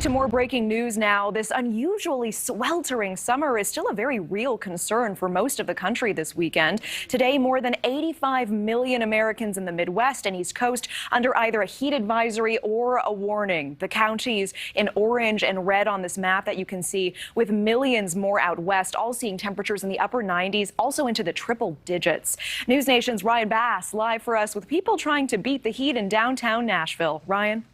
To more breaking news now. This unusually sweltering summer is still a very real concern for most of the country this weekend. Today, more than 85 million Americans in the Midwest and East Coast under either a heat advisory or a warning. The counties in orange and red on this map that you can see, with millions more out west, all seeing temperatures in the upper 90s, also into the triple digits. News Nation's Ryan Bass live for us with people trying to beat the heat in downtown Nashville. Ryan?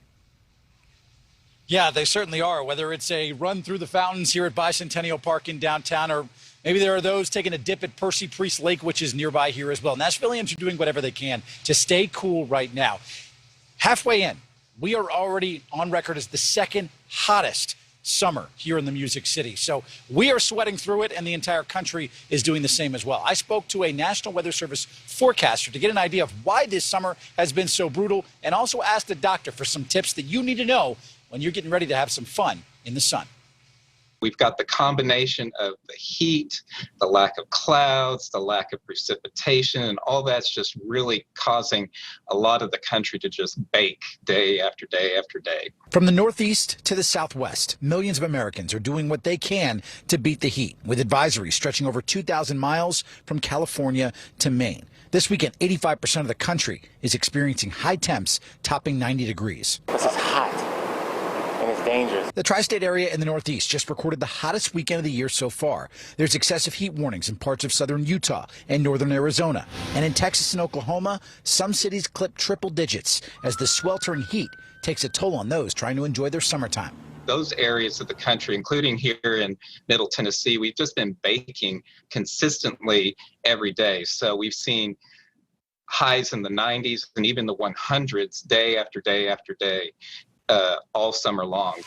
Yeah, they certainly are, whether it's a run through the fountains here at Bicentennial Park in downtown, or maybe there are those taking a dip at Percy Priest Lake, which is nearby here as well. Nashvillians are doing whatever they can to stay cool right now. Halfway in, we are already on record as the second hottest summer here in the Music City. So we are sweating through it, and the entire country is doing the same as well. I spoke to a National Weather Service forecaster to get an idea of why this summer has been so brutal, and also asked a doctor for some tips that you need to know when you're getting ready to have some fun in the sun. We've got the combination of the heat, the lack of clouds, the lack of precipitation, and all that's just really causing a lot of the country to just bake day after day after day. From the Northeast to the Southwest, millions of Americans are doing what they can to beat the heat, with advisories stretching over 2,000 miles from California to Maine. This weekend, 85% of the country is experiencing high temps topping 90 degrees. This is hot. And it's dangerous. The tri-state area in the Northeast just recorded the hottest weekend of the year so far. There's excessive heat warnings in parts of southern Utah and northern Arizona. And in Texas and Oklahoma, some cities clip triple digits as the sweltering heat takes a toll on those trying to enjoy their summertime. Those areas of the country, including here in Middle Tennessee, we've just been baking consistently every day. So we've seen highs in the 90s and even the 100s day after day after day. All summer long.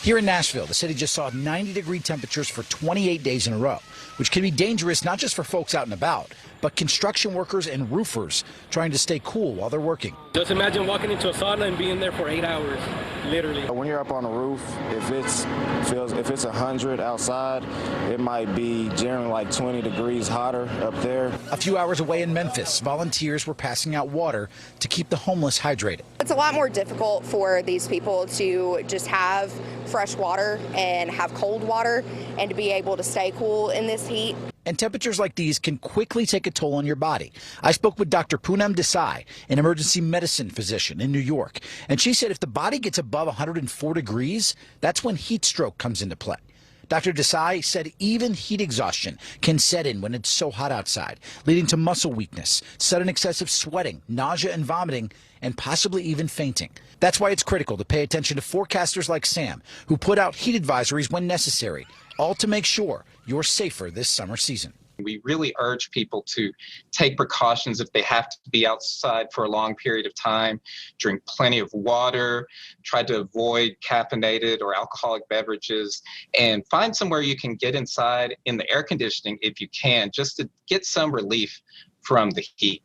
Here in Nashville, the city just saw 90-degree temperatures for 28 days in a row, which can be dangerous not just for folks out and about, but construction workers and roofers trying to stay cool while they're working. Just imagine walking into a sauna and being there for 8 hours, literally. When you're up on the roof, if it's 100 outside, it might be generally like 20 degrees hotter up there. A few hours away in Memphis, volunteers were passing out water to keep the homeless hydrated. It's a lot more difficult for these people to just have fresh water and have cold water and to be able to stay cool in this heat. And temperatures like these can quickly take a toll on your body. I spoke with Dr. Poonam Desai, an emergency medicine physician in New York, and she said if the body gets above 104 degrees, that's when heat stroke comes into play. Dr. Desai said even heat exhaustion can set in when it's so hot outside, leading to muscle weakness, sudden excessive sweating, nausea and vomiting, and possibly even fainting. That's why it's critical to pay attention to forecasters like Sam, who put out heat advisories when necessary, all to make sure you're safer this summer season. We really urge people to take precautions if they have to be outside for a long period of time, drink plenty of water, try to avoid caffeinated or alcoholic beverages, and find somewhere you can get inside in the air conditioning if you can, just to get some relief from the heat.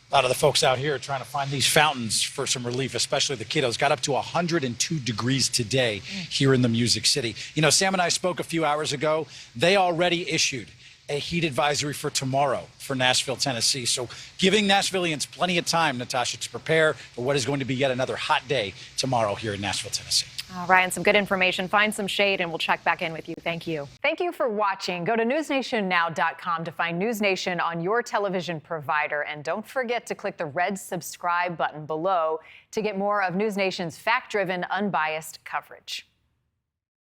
A lot of the folks out here are trying to find these fountains for some relief, especially the kiddos. Got up to 102 degrees today here in the Music City. You know, Sam and I spoke a few hours ago. They already issued a heat advisory for tomorrow for Nashville, Tennessee. So giving Nashvillians plenty of time, Natasha, to prepare for what is going to be yet another hot day tomorrow here in Nashville, Tennessee. Ryan, some good information. Find some shade and we'll check back in with you. Thank you. Thank you for watching. Go to newsnationnow.com to find News Nation on your television provider. And don't forget to click the red subscribe button below to get more of News Nation's fact-driven, unbiased coverage.